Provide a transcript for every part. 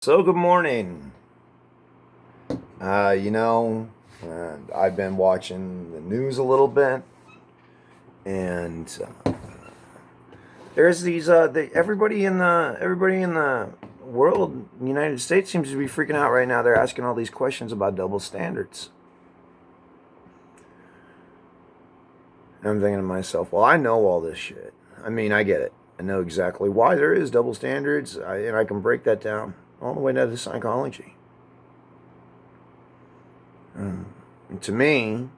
So good morning. You know, I've been watching the news a little bit, and there's these. Everybody in the world, the United States, seems to be freaking out right now. They're asking all these questions about double standards. And I'm thinking to myself, well, I know all this shit. I mean, I get it. I know exactly why there is double standards, and I can break that down all the way down to psychology. And to me,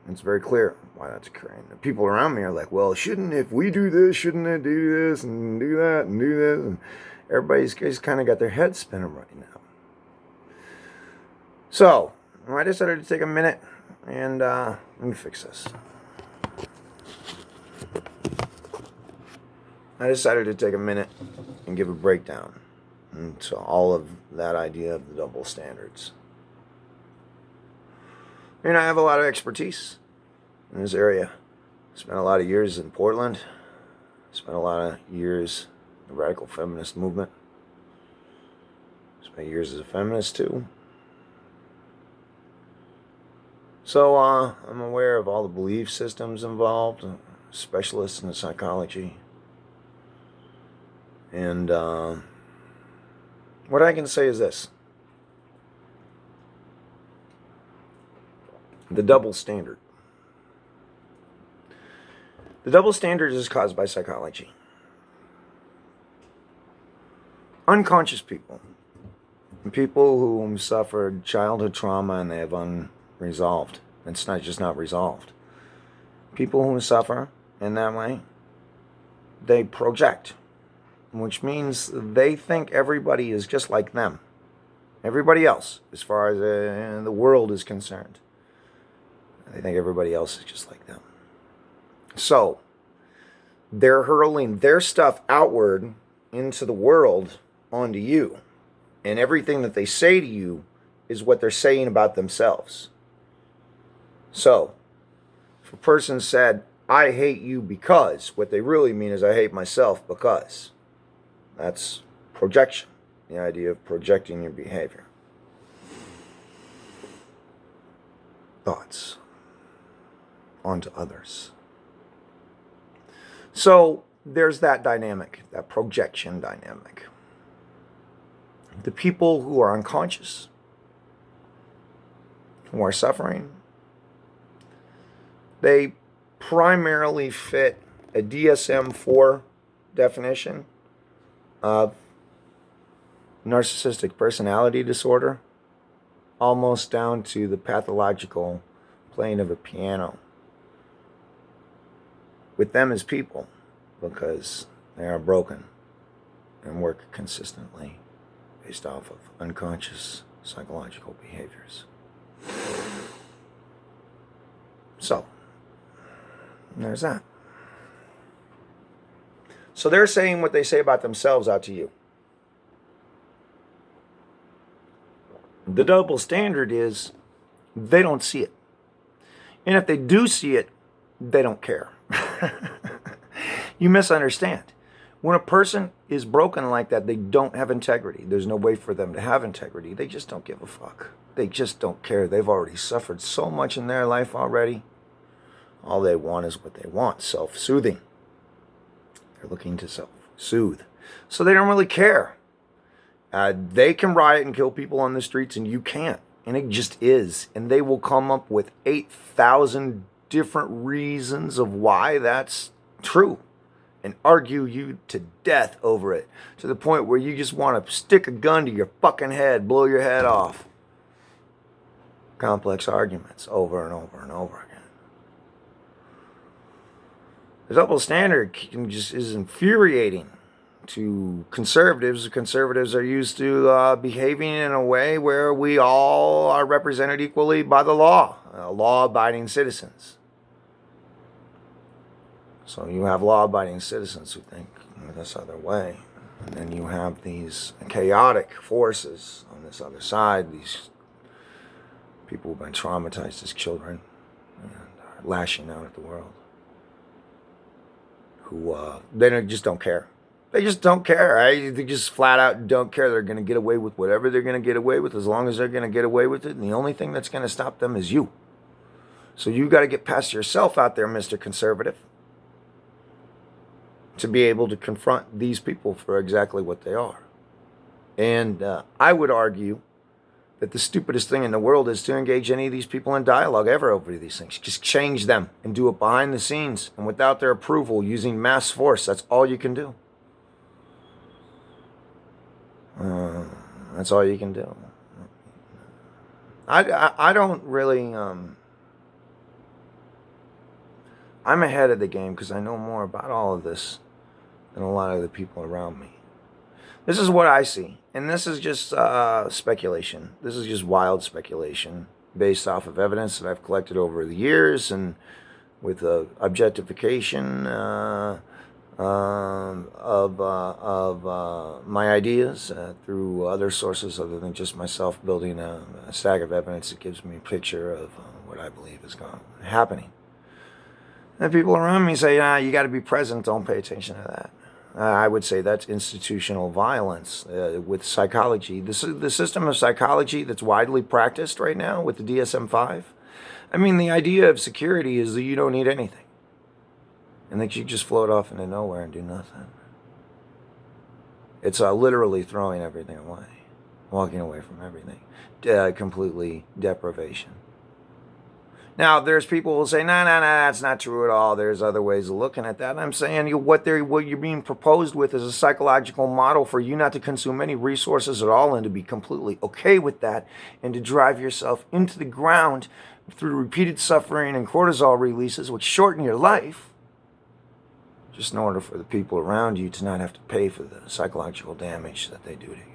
it's very clear why that's occurring. The people around me are like, well, if we do this, shouldn't it do this and do that and do this? And everybody's just kind of got their heads spinning right now. So, I decided to take a minute and let me fix this. I decided to take a minute and give a breakdown into all of that idea of the double standards. And I have a lot of expertise in this area. Spent a lot of years in Portland. Spent a lot of years in the radical feminist movement. Spent years as a feminist too. So I'm aware of all the belief systems involved, specialists in psychology. And what I can say is this. The double standard. The double standard is caused by psychology. Unconscious people, people who suffered childhood trauma and they have unresolved. It's not resolved. People who suffer in that way, they project, which means they think everybody is just like them. Everybody else, as far as the world is concerned. They think everybody else is just like them. So, they're hurling their stuff outward into the world onto you. And everything that they say to you is what they're saying about themselves. So, if a person said, I hate you because, what they really mean is I hate myself because. That's projection, the idea of projecting your behavior. Thoughts onto others. So there's that dynamic, that projection dynamic. The people who are unconscious, who are suffering, they primarily fit a DSM-4 definition of narcissistic personality disorder, almost down to the pathological playing of a piano. With them as people, because they are broken and work consistently based off of unconscious psychological behaviors. So, there's that. So they're saying what they say about themselves out to you. The double standard is they don't see it. And if they do see it, they don't care. You misunderstand. When a person is broken like that, they don't have integrity. There's no way for them to have integrity. They just don't give a fuck. They just don't care. They've already suffered so much in their life already. All they want is what they want, self-soothing. They're looking to self-soothe. So they don't really care. They can riot and kill people on the streets and you can't. And it just is. And they will come up with 8,000 different reasons of why that's true. And argue you to death over it. To the point where you just want to stick a gun to your fucking head, blow your head off. Complex arguments over and over and over again. The double standard is infuriating to conservatives. Conservatives are used to behaving in a way where we all are represented equally by the law, law-abiding citizens. So you have law-abiding citizens who think this other way. And then you have these chaotic forces on this other side, these people who've been traumatized as children and are lashing out at the world, who they just don't care. They just don't care. They just flat out don't care. They're going to get away with whatever they're going to get away with as long as they're going to get away with it. And the only thing that's going to stop them is you. So you got to get past yourself out there, Mr. Conservative, to be able to confront these people for exactly what they are. And I would argue that the stupidest thing in the world is to engage any of these people in dialogue ever over these things. Just change them and do it behind the scenes and without their approval, using mass force. That's all you can do. That's all you can do. I don't really... I'm ahead of the game because I know more about all of this than a lot of the people around me. This is what I see. And this is just speculation. This is just wild speculation based off of evidence that I've collected over the years and with objectification of my ideas through other sources other than just myself building a stack of evidence that gives me a picture of what I believe is happening. And people around me say, you got to be present, don't pay attention to that. I would say that's institutional violence with psychology. The system of psychology that's widely practiced right now with the DSM-5. I mean, the idea of security is that you don't need anything. And that you just float off into nowhere and do nothing. It's literally throwing everything away. Walking away from everything. Completely deprivation. Now, there's people who will say, no, that's not true at all. There's other ways of looking at that. And I'm saying what you're being proposed with is a psychological model for you not to consume any resources at all and to be completely okay with that and to drive yourself into the ground through repeated suffering and cortisol releases, which shorten your life, just in order for the people around you to not have to pay for the psychological damage that they do to you.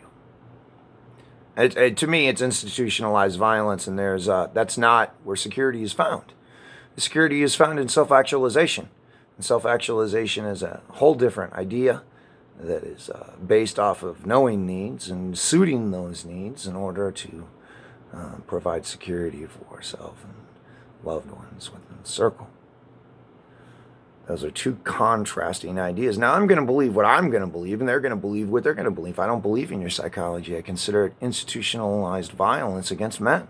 To me, it's institutionalized violence, and that's not where security is found. The security is found in self-actualization. And self-actualization is a whole different idea that is based off of knowing needs and suiting those needs in order to provide security for ourselves and loved ones within the circle. Those are two contrasting ideas. Now, I'm going to believe what I'm going to believe, and they're going to believe what they're going to believe. I don't believe in your psychology. I consider it institutionalized violence against men.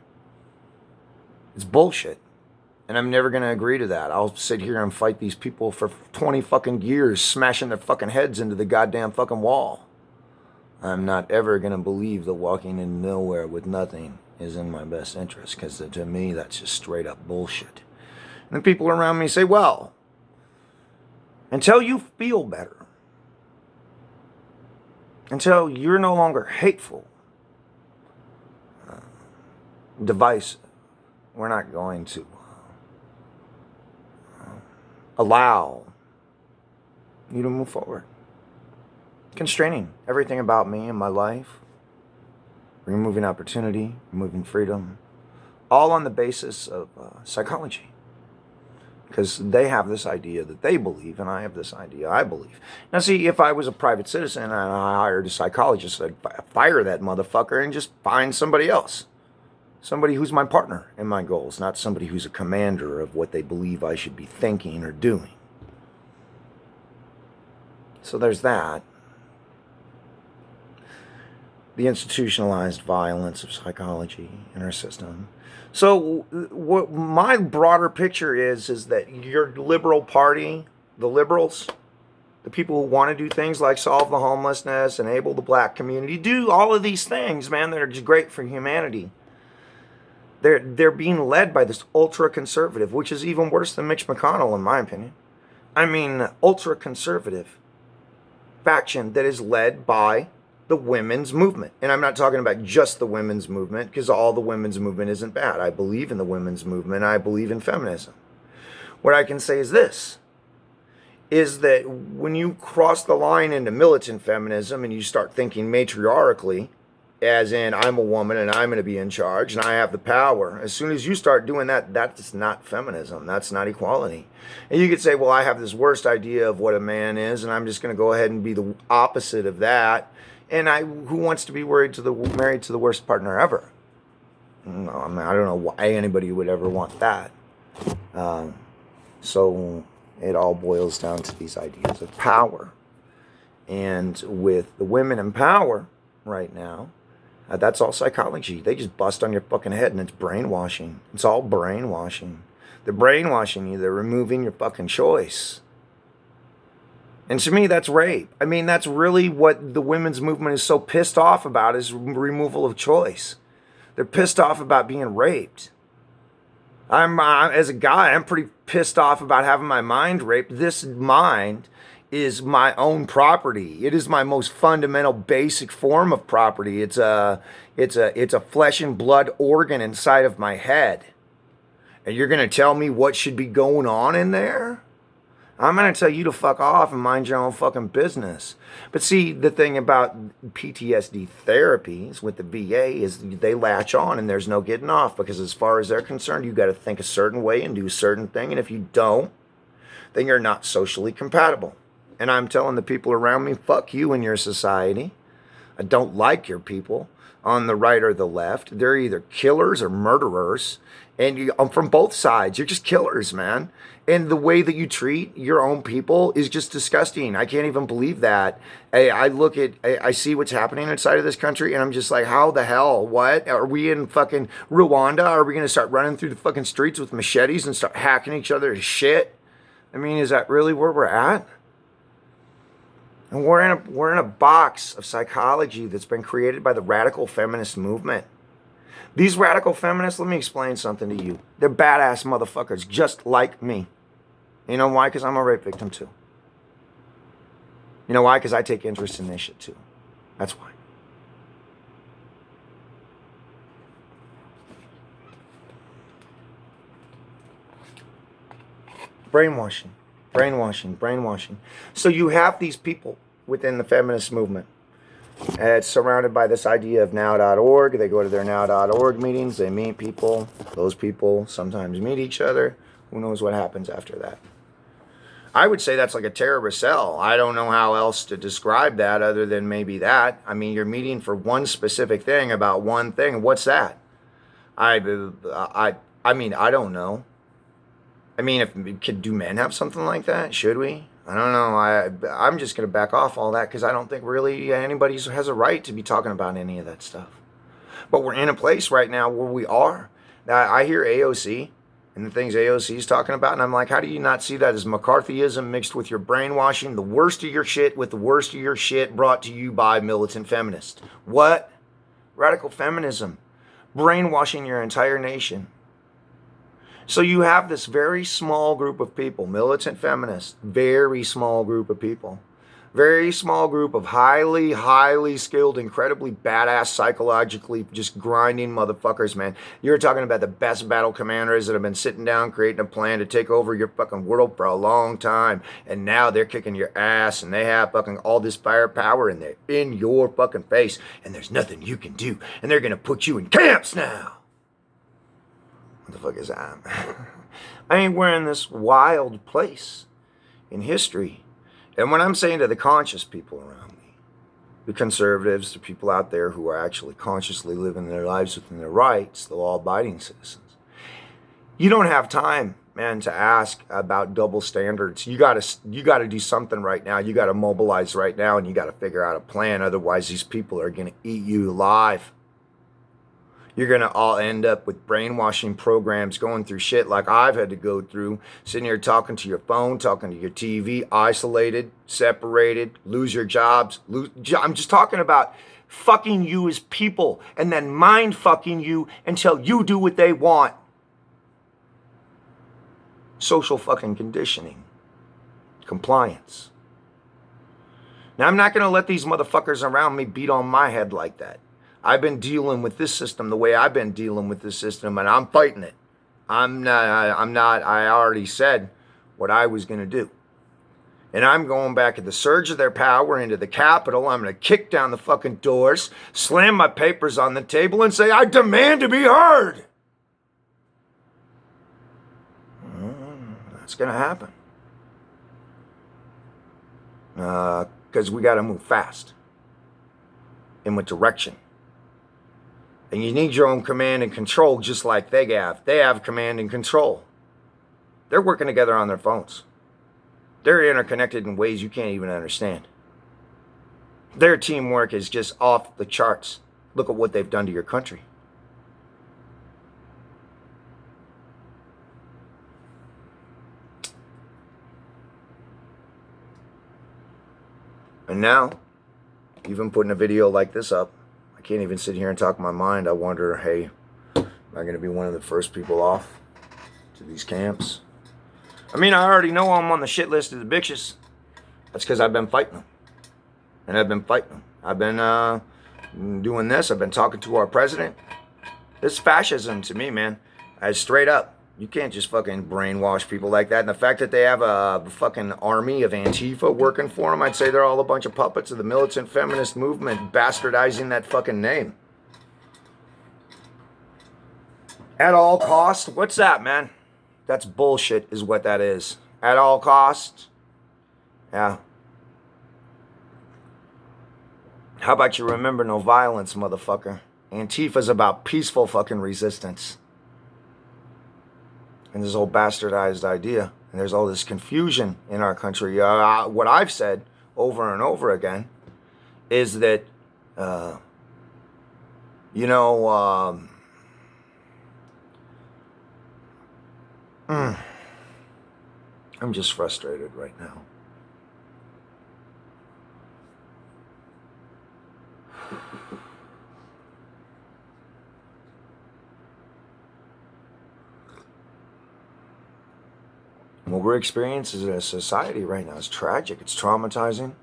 It's bullshit. And I'm never going to agree to that. I'll sit here and fight these people for 20 fucking years, smashing their fucking heads into the goddamn fucking wall. I'm not ever going to believe that walking in nowhere with nothing is in my best interest, because to me, that's just straight up bullshit. And the people around me say, well, until you feel better, until you're no longer hateful, divisive, we're not going to allow you to move forward. Constraining everything about me and my life, removing opportunity, removing freedom, all on the basis of psychology. Because they have this idea that they believe, and I have this idea I believe. Now, see, if I was a private citizen and I hired a psychologist, I'd fire that motherfucker and just find somebody else. Somebody who's my partner in my goals, not somebody who's a commander of what they believe I should be thinking or doing. So there's that. The institutionalized violence of psychology in our system. So what my broader picture is that your liberal party, the liberals, the people who want to do things like solve the homelessness, enable the black community, do all of these things, man, that are just great for humanity. They're being led by this ultra-conservative, which is even worse than Mitch McConnell, in my opinion. I mean, ultra-conservative faction that is led by the women's movement. And I'm not talking about just the women's movement, because all the women's movement isn't bad. I believe in the women's movement. I believe in feminism. What I can say is this, is that when you cross the line into militant feminism and you start thinking matriarchally, as in I'm a woman and I'm going to be in charge and I have the power, as soon as you start doing that, that's not feminism. That's not equality. And you could say, well, I have this worst idea of what a man is, and I'm just going to go ahead and be the opposite of that. And who wants to be married to the worst partner ever? No, I mean, I don't know why anybody would ever want that. So it all boils down to these ideas of power. And with the women in power right now, that's all psychology. They just bust on your fucking head, and it's brainwashing. It's all brainwashing. They're brainwashing you. They're removing your fucking choice. And to me, that's rape. I mean, that's really what the women's movement is so pissed off about, is removal of choice. They're pissed off about being raped. As a guy, I'm pretty pissed off about having my mind raped. This mind is my own property. It is my most fundamental, basic form of property. It's a flesh and blood organ inside of my head. And you're going to tell me what should be going on in there? I'm going to tell you to fuck off and mind your own fucking business. But see, the thing about PTSD therapies with the VA is they latch on and there's no getting off, because as far as they're concerned, you got to think a certain way and do a certain thing. And if you don't, then you're not socially compatible. And I'm telling the people around me, fuck you and your society. I don't like your people on the right or the left. They're either killers or murderers. And from both sides, you're just killers, man. And the way that you treat your own people is just disgusting. I can't even believe that. I see what's happening inside of this country, and I'm just like, how the hell? What? Are we in fucking Rwanda? Are we going to start running through the fucking streets with machetes and start hacking each other to shit? I mean, is that really where we're at? And we're in a box of psychology that's been created by the radical feminist movement. These radical feminists, let me explain something to you. They're badass motherfuckers, just like me. You know why? Because I'm a rape victim too. You know why? Because I take interest in this shit too. That's why. Brainwashing. So you have these people within the feminist movement. It's surrounded by this idea of now.org. They go to their now.org meetings. They meet people. Those people sometimes meet each other. Who knows what happens after that? I would say that's like a terrorist cell. I don't know how else to describe that other than maybe that. I mean, you're meeting for one specific thing about one thing. What's that? I mean, I don't know. I mean, do men have something like that? Should we? I don't know. I'm just going to back off all that, because I don't think really anybody has a right to be talking about any of that stuff. But we're in a place right now where we are. Now, I hear AOC and the things AOC is talking about, and I'm like, how do you not see that as McCarthyism mixed with your brainwashing, the worst of your shit with the worst of your shit brought to you by militant feminists? What? Radical feminism. Brainwashing your entire nation. So you have this very small group of people, militant feminists, very small group of people, very small group of highly, highly skilled, incredibly badass, psychologically just grinding motherfuckers, man. You're talking about the best battle commanders that have been sitting down creating a plan to take over your fucking world for a long time. And now they're kicking your ass, and they have fucking all this firepower, and they're in your fucking face, and there's nothing you can do. And they're going to put you in camps now. What the fuck is that? I mean, we're in this wild place in history. And when I'm saying to the conscious people around me, the conservatives, the people out there who are actually consciously living their lives within their rights, the law-abiding citizens, you don't have time, man, to ask about double standards. You gotta do something right now. You gotta mobilize right now, and you gotta figure out a plan. Otherwise, these people are gonna eat you alive. You're going to all end up with brainwashing programs, going through shit like I've had to go through, sitting here talking to your phone, talking to your TV, isolated, separated, lose your jobs. I'm just talking about fucking you as people, and then mind fucking you until you do what they want. Social fucking conditioning. Compliance. Now, I'm not going to let these motherfuckers around me beat on my head like that. I've been dealing with this system the way I've been dealing with this system, and I'm fighting it. I already said what I was going to do. And I'm going back at the surge of their power into the Capitol. I'm going to kick down the fucking doors, slam my papers on the table, and say, I demand to be heard. That's going to happen. Because we got to move fast. In what direction? And you need your own command and control, just like they have. They have command and control. They're working together on their phones. They're interconnected in ways you can't even understand. Their teamwork is just off the charts. Look at what they've done to your country. And now, even putting a video like this up, I can't even sit here and talk my mind. I wonder, hey, am I going to be one of the first people off to these camps? I mean, I already know I'm on the shit list of the bitches. That's because I've been fighting them. And I've been fighting them. I've been doing this. I've been talking to our president. This is fascism to me, man. Straight up. You can't just fucking brainwash people like that. And the fact that they have a fucking army of Antifa working for them, I'd say they're all a bunch of puppets of the militant feminist movement bastardizing that fucking name. At all costs? What's that, man? That's bullshit is what that is. At all costs? Yeah. How about you remember no violence, motherfucker? Antifa's about peaceful fucking resistance. And this whole bastardized idea. And there's all this confusion in our country. What I've said over and over again is that, I'm just frustrated right now. What we're experiencing as a society right now is tragic. It's traumatizing.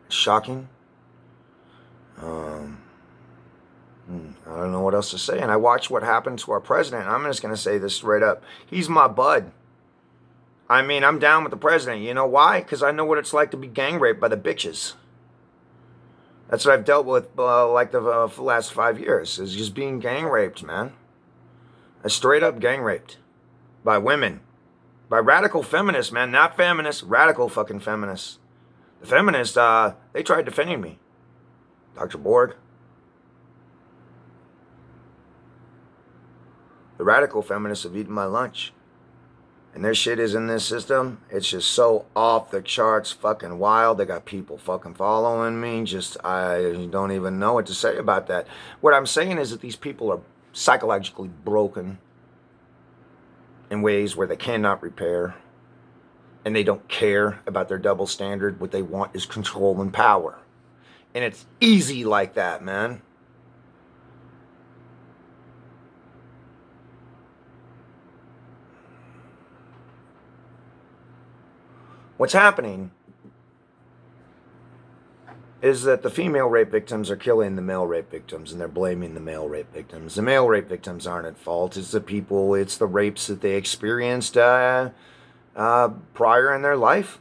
It's shocking. I don't know what else to say. And I watched what happened to our president. I'm just going to say this straight up. He's my bud. I mean, I'm down with the president. You know why? Because I know what it's like to be gang raped by the bitches. That's what I've dealt with for the last 5 years. Is just being gang raped, man. I straight up gang raped. By women. By radical feminists, man. Not feminists. Radical fucking feminists. The feminists, they tried defending me. Dr. Borg. The radical feminists have eaten my lunch. And their shit is in this system. It's just so off the charts, fucking wild. They got people fucking following me. I don't even know what to say about that. What I'm saying is that these people are psychologically broken in ways where they cannot repair. And they don't care about their double standard. What they want is control and power. And it's easy like that, man. What's happening is that the female rape victims are killing the male rape victims, and they're blaming the male rape victims. The male rape victims aren't at fault. It's the rapes that they experienced prior in their life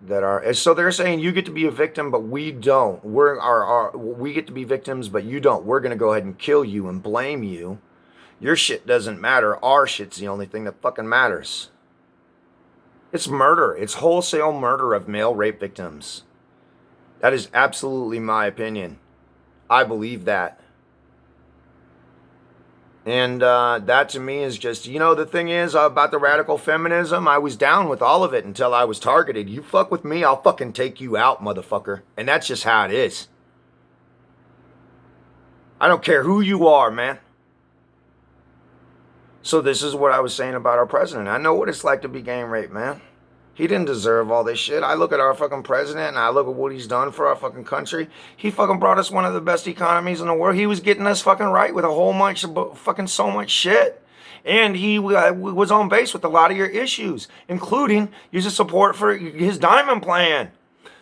that are. So they're saying you get to be a victim, but we don't. We get to be victims, but you don't. We're going to go ahead and kill you and blame you. Your shit doesn't matter. Our shit's the only thing that fucking matters. It's murder. It's wholesale murder of male rape victims. That is absolutely my opinion. I believe that. And that to me is just, the thing is about the radical feminism, I was down with all of it until I was targeted. You fuck with me, I'll fucking take you out, motherfucker. And that's just how it is. I don't care who you are, man. So this is what I was saying about our president. I know what it's like to be gang raped, man. He didn't deserve all this shit. I look at our fucking president and I look at what he's done for our fucking country. He fucking brought us one of the best economies in the world. He was getting us fucking right with a whole bunch of fucking so much shit. And he was on base with a lot of your issues, including using support for his Diamond Plan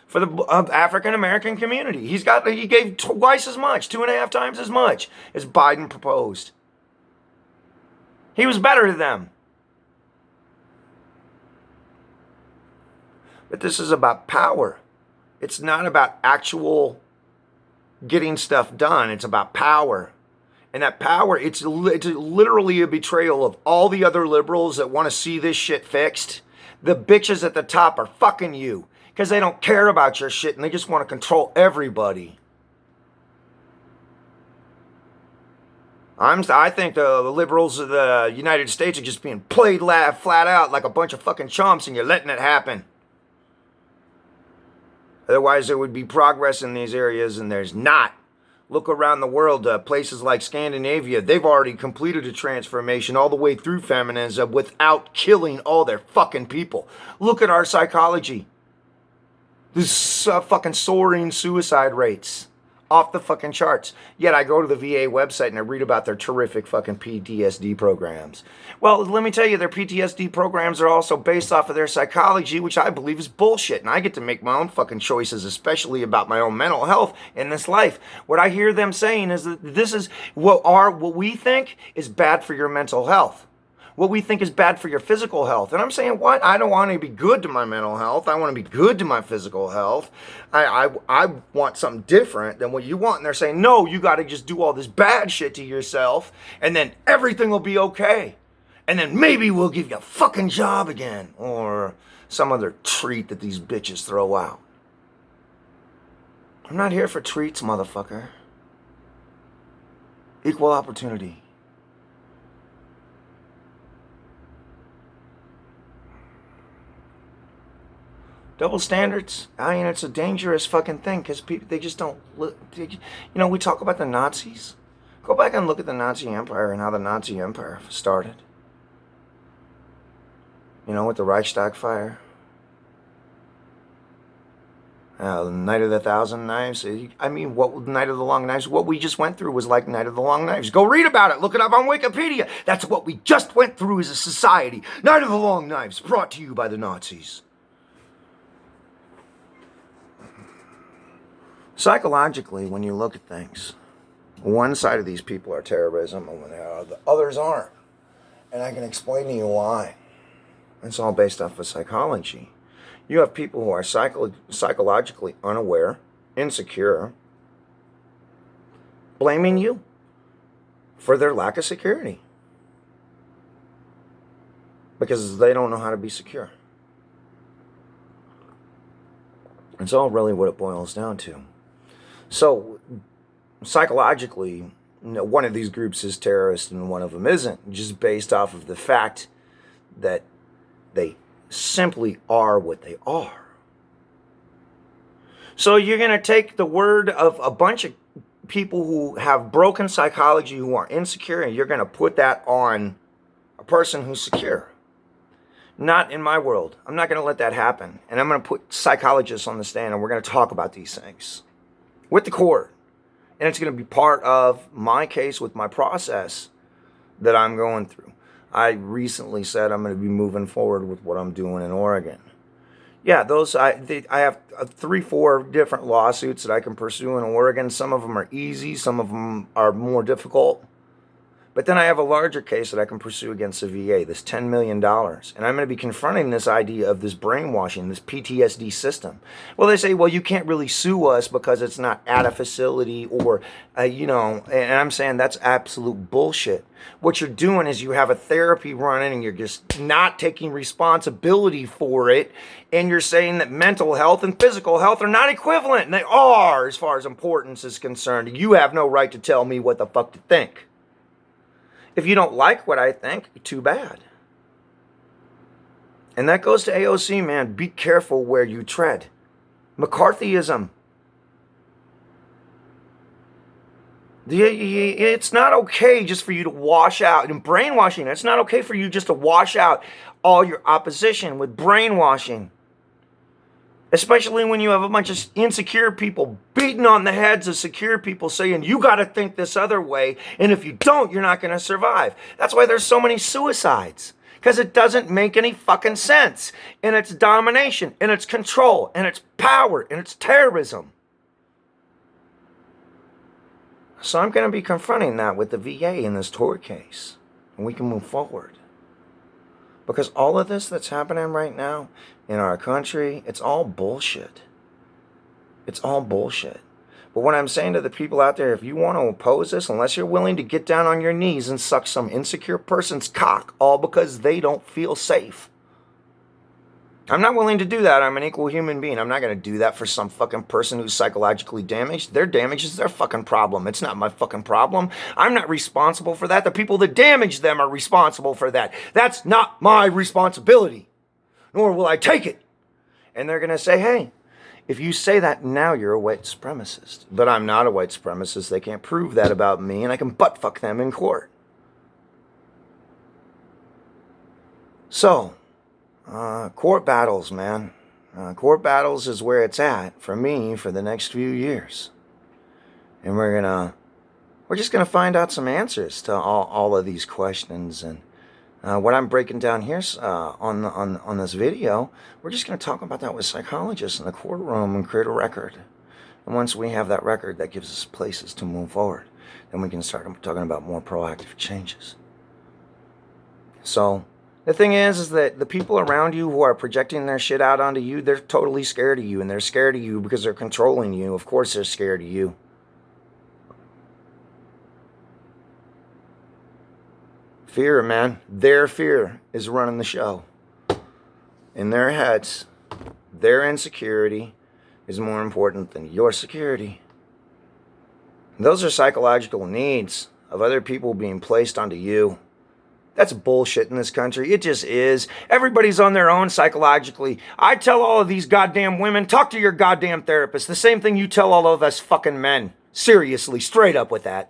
for the African American community. He gave twice as much, 2.5 times as much as Biden proposed. He was better to them. But this is about power. It's not about actual getting stuff done. It's about power. And that power, it's literally a betrayal of all the other liberals that want to see this shit fixed. The bitches at the top are fucking you because they don't care about your shit and they just want to control everybody. I think the liberals of the United States are just being played flat out like a bunch of fucking chumps, and you're letting it happen. Otherwise, there would be progress in these areas, and there's not. Look around the world, places like Scandinavia, they've already completed a transformation all the way through feminism without killing all their fucking people. Look at our psychology. This fucking soaring suicide rates off the fucking charts. Yet I go to the VA website and I read about their terrific fucking PTSD programs. Well, let me tell you, their PTSD programs are also based off of their psychology, which I believe is bullshit. And I get to make my own fucking choices, especially about my own mental health in this life. What I hear them saying is that this is what we think is bad for your mental health. What we think is bad for your physical health. And I'm saying, what? I don't want to be good to my mental health. I want to be good to my physical health. I want something different than what you want. And they're saying, no, you got to just do all this bad shit to yourself, and then everything will be okay. And then maybe we'll give you a fucking job again, or some other treat that these bitches throw out. I'm not here for treats, motherfucker. Equal opportunity. Double standards, I mean, it's a dangerous fucking thing because people, they just don't look. We talk about the Nazis. Go back and look at the Nazi Empire and how the Nazi Empire started. With the Reichstag fire. The Night of the Thousand Knives. I mean, what Night of the Long Knives? What we just went through was like Night of the Long Knives. Go read about it. Look it up on Wikipedia. That's what we just went through as a society. Night of the Long Knives, brought to you by the Nazis. Psychologically, when you look at things, one side of these people are terrorism and the others aren't. And I can explain to you why. It's all based off of psychology. You have people who are psychologically unaware, insecure, blaming you for their lack of security. Because they don't know how to be secure. It's all really what it boils down to. So, psychologically, one of these groups is terrorist and one of them isn't, just based off of the fact that they simply are what they are. So you're going to take the word of a bunch of people who have broken psychology, who are insecure, and you're going to put that on a person who's secure. Not in my world. I'm not going to let that happen. And I'm going to put psychologists on the stand and we're going to talk about these things with the court. And it's going to be part of my case with my process that I'm going through. I recently said I'm going to be moving forward with what I'm doing in Oregon. Yeah, I have 3-4 different lawsuits that I can pursue in Oregon. Some of them are easy. Some of them are more difficult. But then I have a larger case that I can pursue against the VA, this $10 million. And I'm going to be confronting this idea of this brainwashing, this PTSD system. Well, they say, well, you can't really sue us because it's not at a facility or, and I'm saying that's absolute bullshit. What you're doing is you have a therapy running and you're just not taking responsibility for it. And you're saying that mental health and physical health are not equivalent. And they are, as far as importance is concerned. You have no right to tell me what the fuck to think. If you don't like what I think, too bad. And that goes to AOC, man. Be careful where you tread. McCarthyism. It's not okay just for you to wash out. And brainwashing, it's not okay for you just to wash out all your opposition with brainwashing. Especially when you have a bunch of insecure people beating on the heads of secure people saying, you got to think this other way, and if you don't, you're not going to survive. That's why there's so many suicides. Because it doesn't make any fucking sense. And it's domination, and it's control, and it's power, and it's terrorism. So I'm going to be confronting that with the VA in this tort case. And we can move forward. Because all of this that's happening right now in our country, it's all bullshit. It's all bullshit. But what I'm saying to the people out there, if you want to oppose this, unless you're willing to get down on your knees and suck some insecure person's cock, all because they don't feel safe. I'm not willing to do that. I'm an equal human being. I'm not going to do that for some fucking person who's psychologically damaged. Their damage is their fucking problem. It's not my fucking problem. I'm not responsible for that. The people that damage them are responsible for that. That's not my responsibility. Nor will I take it. And they're going to say, hey, If you say that now, you're a white supremacist. But I'm not a white supremacist. They can't prove that about me, and I can butt fuck them in court. So, court battles, man. Court battles is where it's at for me for the next few years. And we're just gonna find out some answers to all of these questions. And what I'm breaking down here on this video, we're just gonna talk about that with psychologists in the courtroom and create a record. And once we have that record, that gives us places to move forward. Then we can start talking about more proactive changes. So the thing is that the people around you who are projecting their shit out onto you, they're totally scared of you, and they're scared of you because they're controlling you. Of course they're scared of you. Fear, man. Their fear is running the show. In their heads, their insecurity is more important than your security. Those are psychological needs of other people being placed onto you. That's bullshit in this country. It just is. Everybody's on their own psychologically. I tell all of these goddamn women, talk to your goddamn therapist. The same thing you tell all of us fucking men. Seriously, straight up with that.